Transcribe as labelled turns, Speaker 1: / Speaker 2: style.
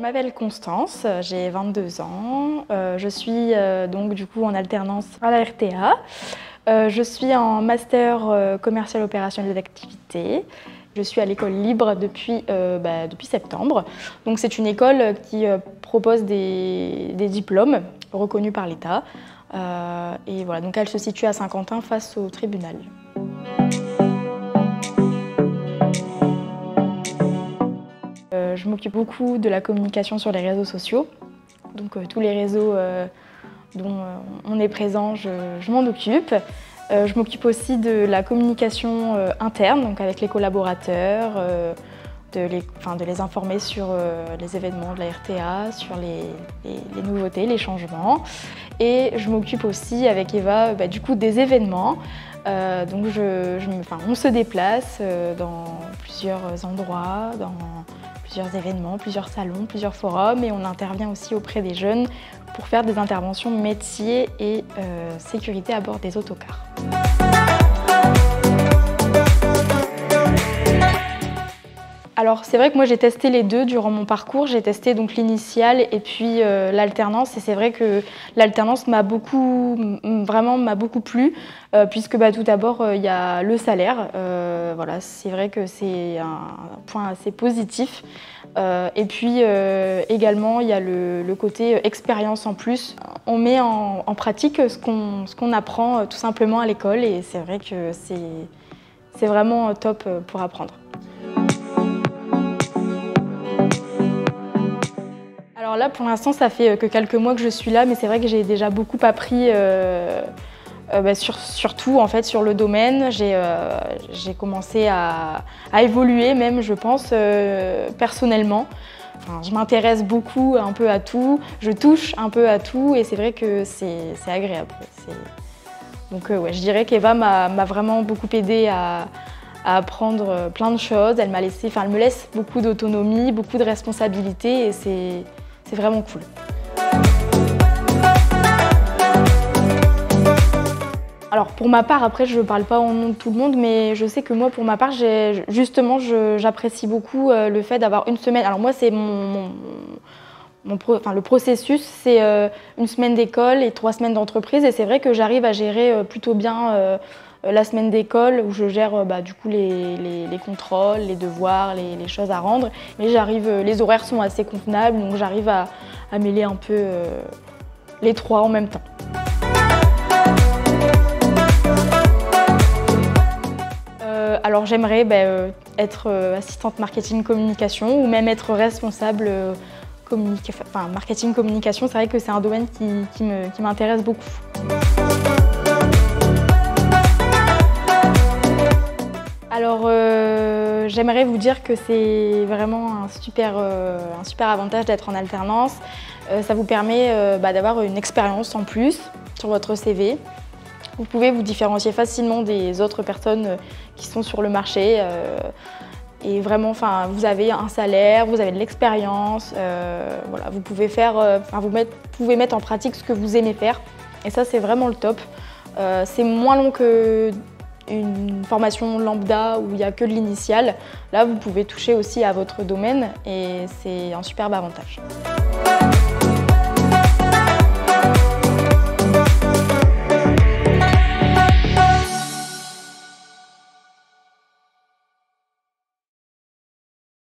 Speaker 1: m'appelle Constance, j'ai 22 ans. Je suis donc du coup en alternance à la RTA. Je suis en master commercial opérationnel d'activité. Je suis à l'école libre depuis septembre. Donc c'est une école qui propose des diplômes reconnus par l'État. Et voilà, donc elle se situe à Saint-Quentin face au tribunal. Je m'occupe beaucoup de la communication sur les réseaux sociaux. Donc tous les réseaux dont on est présent, je m'en occupe. Je m'occupe aussi de la communication interne, donc avec les collaborateurs, de les informer sur les événements de la RTA, sur les nouveautés, les changements. Et je m'occupe aussi avec Eva du coup des événements. Donc on se déplace dans plusieurs endroits, dans plusieurs événements, plusieurs salons, plusieurs forums, et on intervient aussi auprès des jeunes pour faire des interventions métiers et sécurité à bord des autocars. Alors c'est vrai que moi j'ai testé les deux durant mon parcours, j'ai testé donc l'initiale et puis l'alternance, et c'est vrai que l'alternance m'a beaucoup plu puisque tout d'abord il y a le salaire, voilà, c'est vrai que c'est un point assez positif, et puis également il y a le côté expérience en plus. On met en pratique ce qu'on apprend tout simplement à l'école, et c'est vrai que c'est vraiment top pour apprendre. Alors là, pour l'instant, ça fait que quelques mois que je suis là, mais c'est vrai que j'ai déjà beaucoup appris sur tout, en fait, sur le domaine. J'ai commencé à évoluer même, je pense, personnellement. Enfin, je m'intéresse beaucoup un peu à tout, je touche un peu à tout, et c'est vrai que c'est agréable. Donc ouais, je dirais qu'Eva m'a vraiment beaucoup aidée à apprendre plein de choses. Elle me laisse beaucoup d'autonomie, beaucoup de responsabilités, et c'est vraiment cool. Alors pour ma part, après je ne parle pas au nom de tout le monde, mais je sais que moi pour ma part, j'apprécie beaucoup le fait d'avoir une semaine. Alors moi c'est le processus, c'est une semaine d'école et 3 semaines d'entreprise, et c'est vrai que j'arrive à gérer plutôt bien la semaine d'école, où je gère du coup les contrôles, les devoirs, les choses à rendre. Mais les horaires sont assez convenables, donc j'arrive à mêler un peu les trois en même temps. Alors j'aimerais être assistante marketing communication, ou même être responsable marketing communication. C'est vrai que c'est un domaine qui m'intéresse beaucoup. Alors j'aimerais vous dire que c'est vraiment un super avantage d'être en alternance. Ça vous permet d'avoir une expérience en plus sur votre CV. Vous pouvez vous différencier facilement des autres personnes qui sont sur le marché. Et vraiment, vous avez un salaire, vous avez de l'expérience. Voilà, vous pouvez mettre en pratique ce que vous aimez faire. Et ça, c'est vraiment le top. C'est moins long qu'une formation lambda où il n'y a que de l'initiale. Là, vous pouvez toucher aussi à votre domaine, et c'est un superbe avantage.